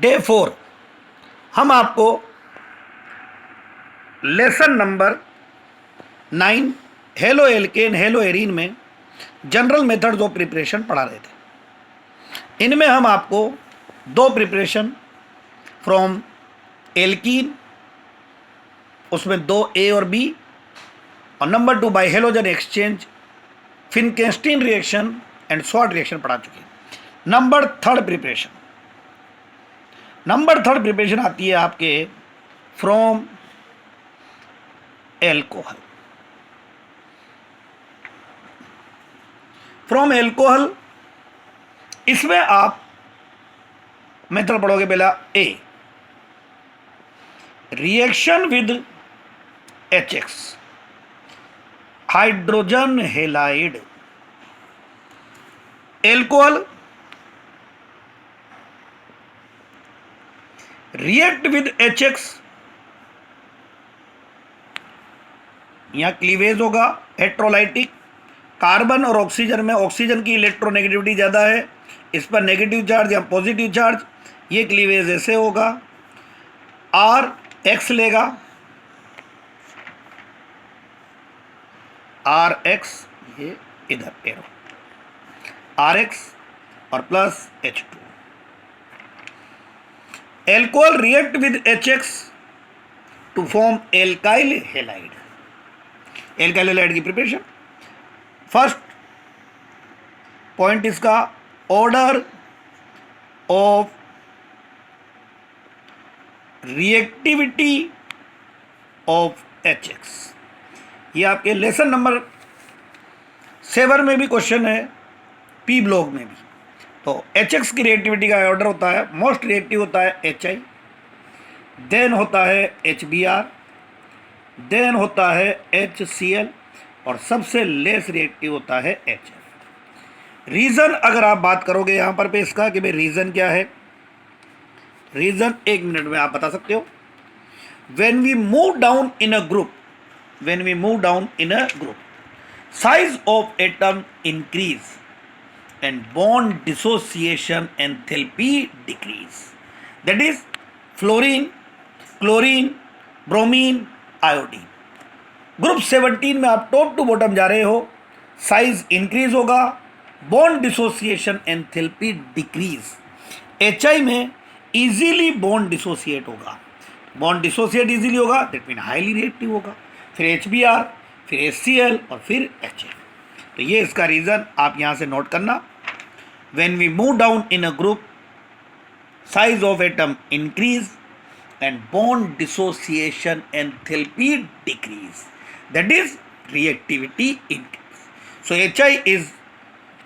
Day 4 हम आपको lesson number 9 halo alkane hello arene में जनरल मेथड्स ऑफ प्रिपरेशन पढ़ा रहे थे। इनमें हम आपको दो प्रिपरेशन फ्रॉम एल्कीन, उसमें दो ए और बी, और number 2 by halogen exchange, Finkelstein reaction and Swarts reaction पढ़ा चुके हैं। नंबर थर्ड प्रिपरेशन आती है आपके फ्रॉम एल्कोहल। इसमें आप मेथड पढ़ोगे पहला A, reaction with HX hydrogen halide. Alcohol react with HX, यहां क्लीवेज होगा हेट्रोलाइटिक। कार्बन और ऑक्सीजन में ऑक्सीजन की इलेक्ट्रोनेगेटिविटी ज़्यादा है, इस पर नेगेटिव चार्ज या पॉजिटिव चार्ज, ये क्लीवेज ऐसे होगा। RX लेगा, RX, ये इधर एरो, RX और plus H2। Alcohol react with HX to form alkyl halide. Alkyl halide की प्रिपरेशन, फर्स्ट पॉइंट इसका order of reactivity of HX। ये आपके लेसन नंबर 7 में भी क्वेश्चन है, पी ब्लॉक में भी। तो HX की रिएक्टिविटी का ऑर्डर होता है, मोस्ट रिएक्टिव होता है HI, देन होता है HBr, देन होता है HCl, और सबसे लेस रिएक्टिव होता है HF। रीज़न अगर आप बात करोगे यहाँ पर पे इसका कि भाई रीज़न क्या है, रीज़न 1 मिनट में आप बता सकते हो। when we move down in a group size of atom increase and bond dissociation enthalpy decrease, that is fluorine, chlorine, bromine, iodine. Group 17 में आप टॉप टू बॉटम जा रहे हो, साइज इंक्रीज होगा, bond dissociation enthalpy decrease. HI में easily bond dissociate होगा, bond dissociate easily होगा, that mean highly reactive होगा। फिर HBr, फिर HCl और फिर HF। तो ये इसका रीज़न आप यहाँ से नोट करना। When we move down in a group size of atom increase and bond dissociation enthalpy decrease, that is reactivity increase. So HI is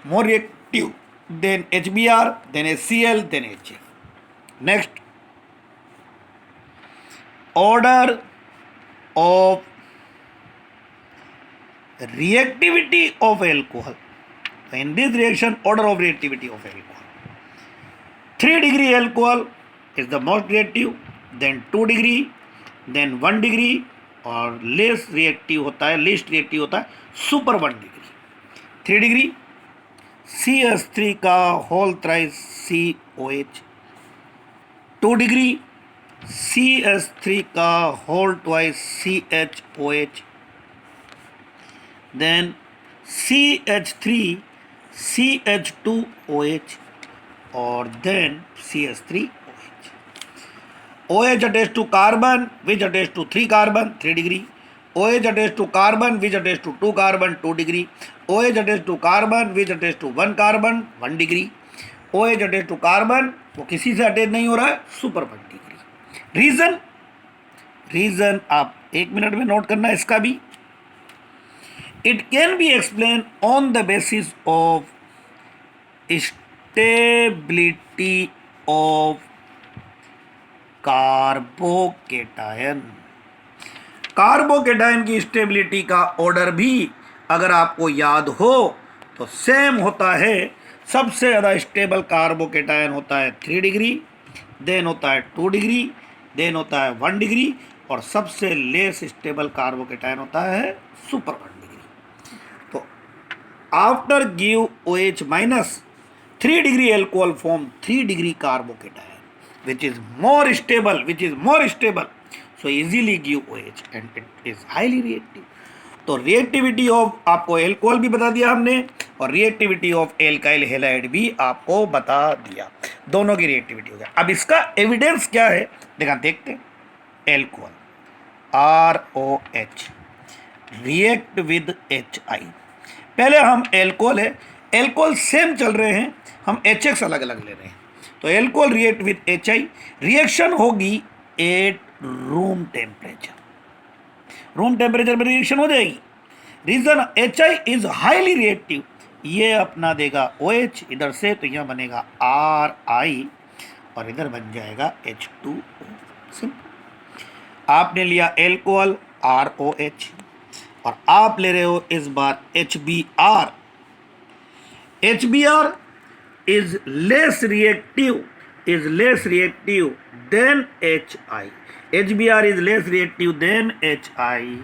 more reactive than HBr, then HCl, then HF. Next, order of reactivity of alcohol. So in this reaction, order of reactivity of alcohol, 3 degree alcohol is the most reactive, then 2 degree, then 1 degree, और less reactive होता है, least reactive होता है super 1 degree. 3 degree CH3 का whole thrice COH, 2 degree CH3 का whole twice CHOH, then CH3 CH2OH, और then CH3OH. OH attached to carbon which attached to 3 carbon 3 degree, OH attached to carbon which attached to 2 carbon 2 degree, OH attached to carbon which attached to 1 carbon 1 degree, OH attached to carbon वो किसी से attach नहीं हो रहा है, super 1 degree. Reason आप 1 minute में note करना इसका भी। It can be explain on the basis of stability of carbocation. Carbocation की स्टेबिलिटी का ऑर्डर भी अगर आपको याद हो तो सेम होता है। सबसे ज़्यादा स्टेबल कार्बोकेटायन होता है 3 डिग्री, देन होता है 2 डिग्री, देन होता है 1 डिग्री, और सबसे लेस स्टेबल कार्बोकेटायन होता है सुपर 1 डिग्री। तो after give OH minus 3 degree alcohol form 3 degree carbocation. which is more stable, so easily give OH and it is highly reactive. तो रिएक्टिविटी ऑफ आपको alcohol भी बता दिया हमने और रिएक्टिविटी ऑफ एल्काइल हैलाइड भी आपको बता दिया, दोनों की रिएक्टिविटी हो गया। अब इसका एविडेंस क्या है देखते हैं। Alcohol ROH react with HI। पहले हम एल्कोहल है, एल्कोहल सेम चल रहे हैं, हम HX अलग अलग ले रहे हैं। तो alcohol react with HI, reaction होगी at room temperature. Room temperature में रिएक्शन हो जाएगी। Reason HI is highly reactive, ये अपना देगा OH इधर से, तो यह बनेगा RI और इधर बन जाएगा H2O। सिंपल। आपने लिया एल्कोहल ROH और आप ले रहे हो इस बार HBr। HBr is less reactive than HI। HBr is less reactive than HI।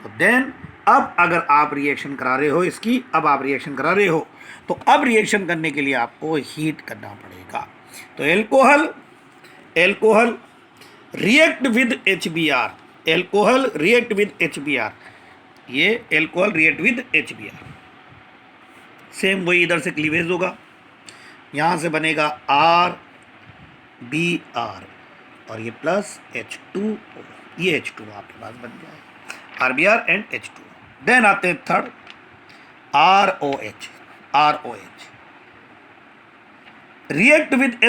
तो देन अब अगर आप रिएक्शन करा रहे हो इसकी, अब आप रिएक्शन करा रहे हो तो अब रिएक्शन करने के लिए आपको हीट करना पड़ेगा। तो alcohol react with HBr, alcohol react with HBr, ये alcohol react with HBr। Same वही इधर से क्लीवेज होगा, यहाँ से बनेगा RBr और ये प्लस H2O, ये H2O आपके पास बन जाएगा, RBr एंड H2O। देन आते हैं third ROH react with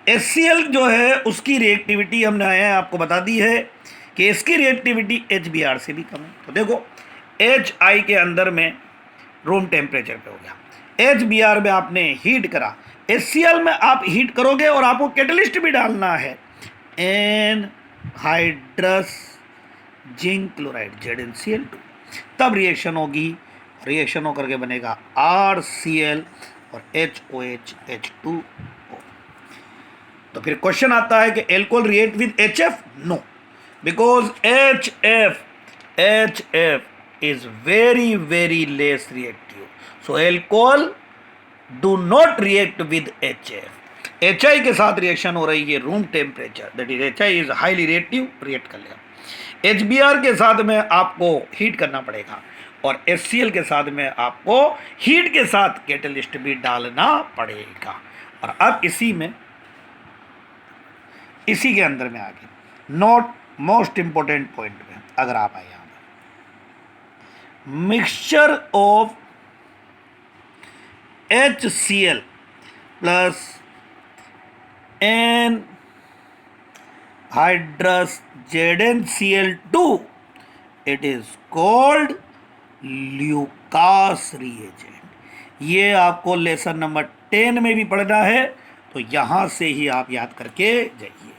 HCl जो है उसकी रिएक्टिविटी हमने आपको बता दी है कि इसकी रिएक्टिविटी HBr से भी कम है। तो देखो HI के अंदर में रूम टेम्परेचर पे हो गया, HBr में आपने हीट करा, HCl में आप हीट करोगे और आपको कैटलिस्ट भी डालना है, एनहाइड्रस जिंक क्लोराइड ZnCl2, तब रिएक्शन होगी, रिएक्शन होकर के बनेगा RCl और HOH H2O। तो फिर क्वेश्चन आता है कि alcohol react with HF? No, because HF is very less reactive, so alcohol do not react with HF। HI के साथ रिएक्शन हो रही है room temperature, that is HI is highly reactive, react कर लेगा। HBr के साथ में आपको हीट करना पड़ेगा और HCl के साथ में आपको हीट के साथ कैटलिस्ट भी डालना पड़ेगा। और अब इसी के अंदर में आगे नोट मोस्ट इंपॉर्टेंट पॉइंट में अगर आप आए यहाँ पर, mixture of HCl plus anhydrous ZnCl2, it is called Lucas reagent. ये आपको लेसन नंबर 10 में भी पढ़ना है, तो यहां से ही आप याद करके जाइए।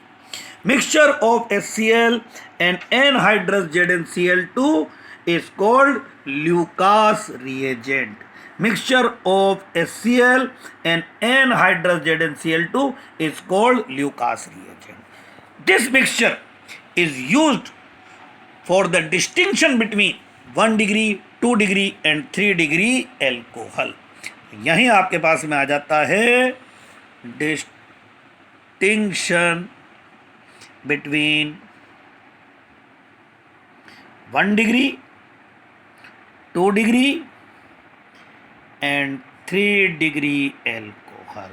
Mixture of HCl and anhydrous ZnCl2 is called Lucas reagent. Mixture of HCl and anhydrous ZnCl2 is called Lucas reagent. This mixture is used for the distinction between 1 degree, 2 degree and 3 degree alcohol. यहीं आपके पास में आ जाता है distinction between 1 degree, 2 degree and 3 degree alcohol.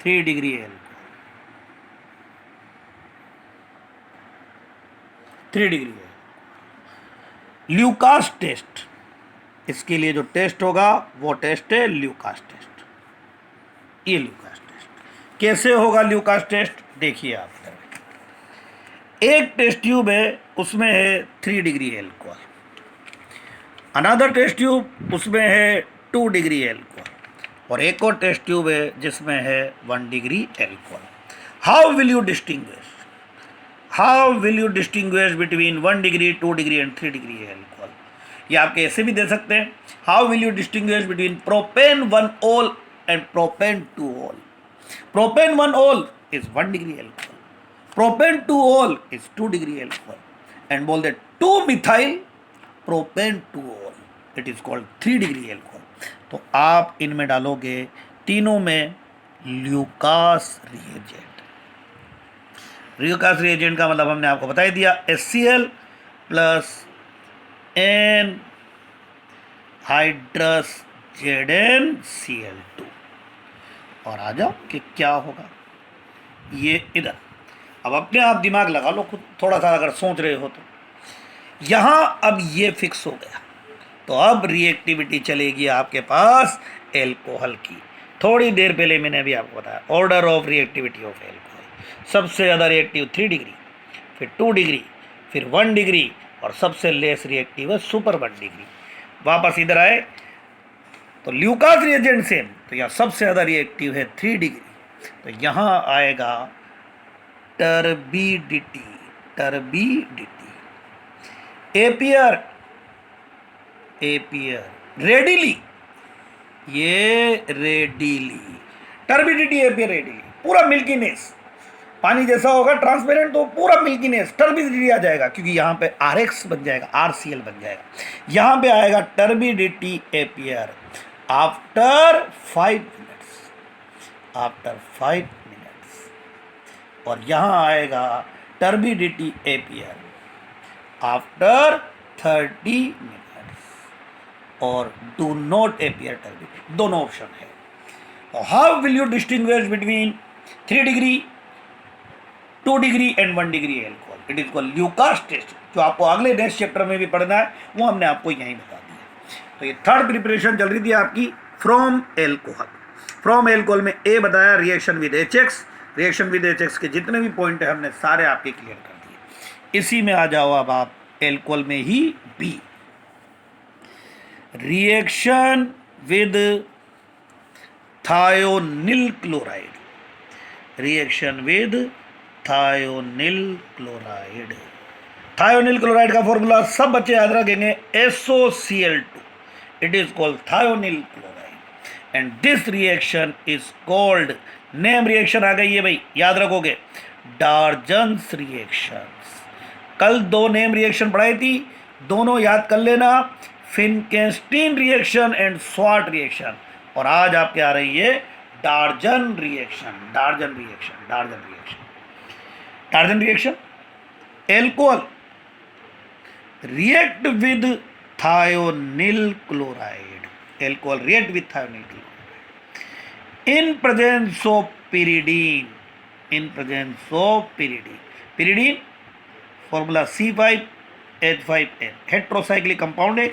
3 degree alcohol. 3 degree alcohol. Lucas test, इसके लिए जो test होगा वो टेस्ट है ल्यूकास टेस्ट। ये ल्यूकास टेस्ट कैसे होगा? ल्यूकास टेस्ट देखिए आप, एक टेस्ट ट्यूब है उसमें है 3 degree alcohol, another test tube उसमें है 2 डिग्री एल्कोहल और एक और टेस्ट ट्यूब है जिसमें है 1 degree alcohol. How will you distinguish between 1 degree, 2 degree and 3 degree alcohol? ये आप ऐसे भी दे सकते हैं, how will you distinguish between propane 1 ओल एंड प्रोपेन 2 ओल? प्रोपेन 1 ओल इज 1 डिग्री एल्कोहल, प्रोपेन 2 ओल इज 2 डिग्री एल्कोहल, एंड बोल दे 2 मिथाइल प्रोपेन 2 ओल, it is called 3 degree alcohol. तो आप इनमें डालोगे, तीनों में ल्यूकास रिएजेंट। ल्यूकास रिएजेंट का मतलब हमने आपको बता ही दिया, HCl plus N hydrous ZnCl2। और आ जाओ कि क्या होगा ये इधर। अब अपने आप दिमाग लगा लो खुद, थोड़ा सा अगर सोच रहे हो तो। यहां अब ये फिक्स हो गया, तो अब रिएक्टिविटी चलेगी आपके पास एल्कोहल की। थोड़ी देर पहले मैंने अभी आपको बताया order of reactivity of alcohol. सबसे ज़्यादा रिएक्टिव 3 डिग्री, फिर 2 डिग्री, फिर 1 डिग्री, और सबसे लेस रिएक्टिव है सुपर 1 डिग्री। वापस इधर आए तो ल्यूकास रिएजेंट सेम, तो यहाँ सबसे ज़्यादा रिएक्टिव है 3 डिग्री, तो यहाँ आएगा टर्बिडिटी। एपियर रेडिली, ये रेडिली टर्बिडिटी, एपियर रेडिली। पूरा मिल्कीनेस पानी जैसा होगा ट्रांसपेरेंट, तो पूरा मिल्कीनेस टर्बिडिटी आ जाएगा, क्योंकि यहाँ पे RX बन जाएगा, RCl बन जाएगा। यहाँ पे आएगा टर्बिडिटी एपियर आफ्टर 5 मिनट्स, और यहाँ आएगा टर्बिडिटी एपियर आफ्टर 30 मिनट्स, और डू नॉट एपियर टर्बिडिटी। दोनों ऑप्शन है। तो how will you distinguish between 3 degree, 2 degree and 1 degree alcohol? It is called Lucas test, जो आपको अगले नेक्स्ट चैप्टर में भी पढ़ना है, वो हमने आपको यहीं बता दिया। तो ये थर्ड प्रिपरेशन चल रही थी आपकी फ्रॉम एल्कोहल। फ्रॉम एल्कोहल में ए बताया reaction with HX, reaction with HX के जितने भी पॉइंट है हमने सारे आपके क्लियर कर दिए। इसी में आ जाओ अब आप एल्कोहल में ही B, reaction with thionyl chloride. Reaction with thionyl chloride. Thionyl chloride का फॉर्मूला सब बच्चे याद रखेंगे, SOCl2। It is called thionyl chloride and this reaction is called, name reaction आ गई है भाई, याद रखोगे, डार्जन्स रिएक्शंस। कल 2 नेम रिएक्शन पढ़ाई थी, दोनों याद कर लेना, फिनकेस्टीन रिएक्शन एंड स्वाट रिएक्शन। और आज आपके आ रही है डार्जन reaction. डार्जन reaction, alcohol react with thionyl chloride, alcohol react with thionyl chloride in presence of pyridine, pyridine formula C5H5N, heterocyclic compound है।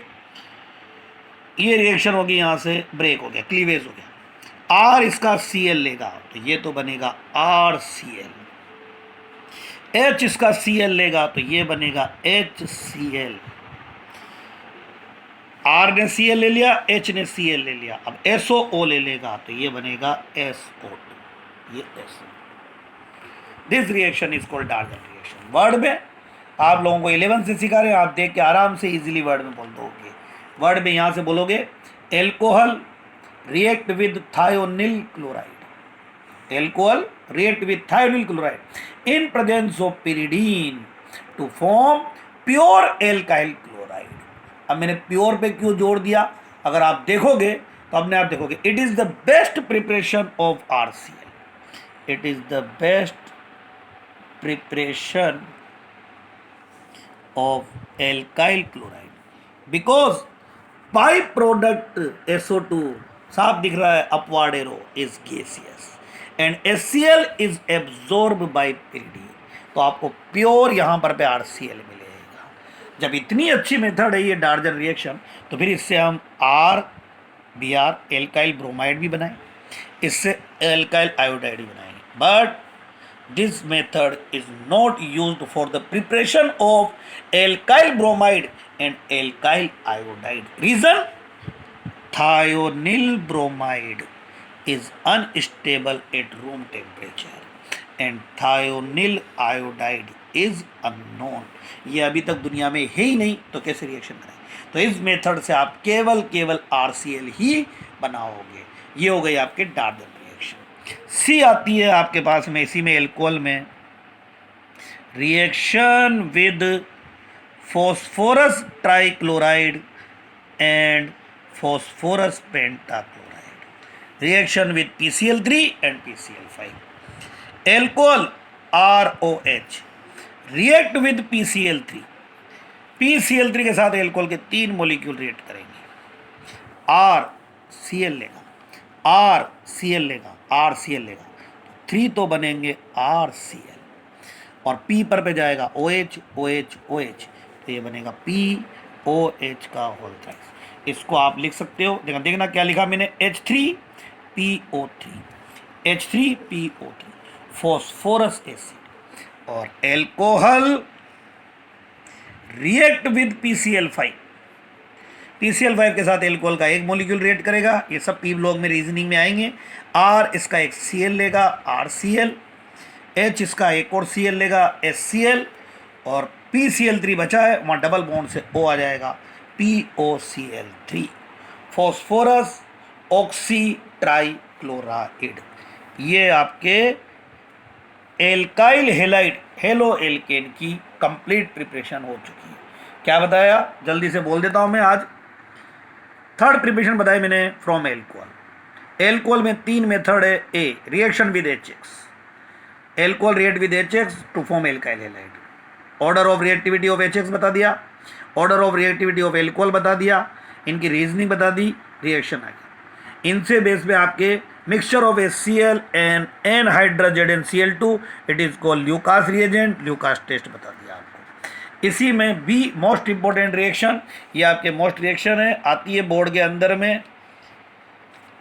ये रिएक्शन होगी, यहां से ब्रेक हो गया, क्लीवेज हो गया। R इसका Cl लेगा तो ये तो बनेगा RCl, H इसका Cl लेगा तो ये बनेगा HCl। R ने Cl ले लिया, H ने Cl ले लिया, अब SOO ले लेगा तो ये बनेगा SO2, ये SO। This reaction is called डार्जन reaction. Word में आप लोगों को 11 से सिखा रहे हैं, आप देख के आराम से इजीली वर्ड में बोल दोगे। वर्ड में यहां से बोलोगे alcohol react with thionyl chloride, alcohol react with thionyl chloride in presence of pyridine to form pure alkyl chloride. अब मैंने प्योर पे क्यों जोड़ दिया, अगर आप देखोगे तो अपने आप देखोगे, it is the best preparation of RCl, it is the best preparation of alkyl chloride because by product SO2 साफ दिख रहा है, upward arrow is gaseous and HCl is absorb by pyridine, तो आपको प्योर यहां पर पे RCl मिलेगा। जब इतनी अच्छी मेथड है ये डार्जन रिएक्शन, तो फिर इससे हम RBr एल्काइल ब्रोमाइड भी बनाएं, इससे एल्काइल आयोडाइड भी बनाएंगे। But this method is not used for the preparation of alkyl bromide and alkyl iodide. Reason? Thionyl bromide is unstable at room temperature and thionyl iodide is unknown. ये अभी तक दुनिया में है ही नहीं, तो कैसे रिएक्शन करें? तो इस मेथड से आप केवल RCl ही बनाओगे। ये हो गई आपके डार्जन। सी आती है आपके पास में, इसी में एल्कोहल में reaction with phosphorus trichloride and phosphorus pentachloride. reaction with PCl3 and PCl5. Alcohol ROH react with PCl3. PCl3 के साथ एल्कोहल के 3 मॉलिक्यूल रिएक्ट करेंगे, RCl लेगा, RCl लेगा, RCl लेगा, 3 तो बनेंगे RCl, और P पे जाएगा OH OH OH, तो ये बनेगा POH का होल थ्राइस। इसको आप लिख सकते हो, देखना क्या लिखा मैंने, H3PO3, H3PO3 फॉस्फोरस एसिड। और alcohol react with PCl5, PCl5 के साथ एल्कोहल का एक मॉलिक्यूल रिएक्ट करेगा, ये सब पी ब्लॉक में रीजनिंग में आएंगे। R इसका एक Cl लेगा, RCl, H इसका एक और Cl लेगा, HCl, और PCl3 बचा है, वहाँ डबल बॉन्ड से O आ जाएगा, POCl3, फॉस्फोरस ऑक्सी ट्राइक्लोराइड। ये आपके एल्काइल हेलाइड हेलो एल्केन की कंप्लीट प्रिपरेशन हो चुकी है। क्या बताया, जल्दी से बोल देता हूँ मैं। आज थर्ड प्रिपरेशन बताई मैंने फ्रॉम एल्कोहल। एल्कोहल में 3 मेथड है। A, reaction with HX, alcohol react with HX to form alkyl halide. Order of reactivity of HX बता दिया, order of reactivity of alcohol बता दिया, इनकी रीजनिंग बता दी, रिएक्शन आ गया। इनसे बेस पे आपके mixture of HCl and anhydrous and Cl2, it is called Lucas reagent, Lucas test बता दिया आपको। इसी में बी मोस्ट इंपॉर्टेंट रिएक्शन, ये आपके मोस्ट रिएक्शन है, आती है बोर्ड के अंदर में,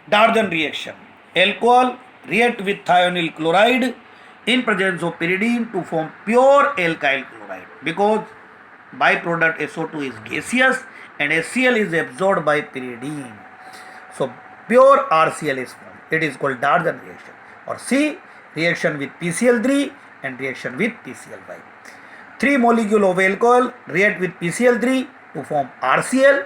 डार्जन reaction. Alcohol react with thionyl chloride in presence of pyridine to form pure alkyl chloride, because byproduct SO2 is gaseous and HCl is absorbed by pyridine, so pure RCl is formed. It is called Darjan reaction. Or C, reaction with PCl3 and reaction with PCl5. 3 molecule of alcohol react with PCl3 to form RCl,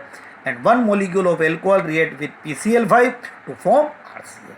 and 1 molecule of alcohol react with PCl5 to form RCl.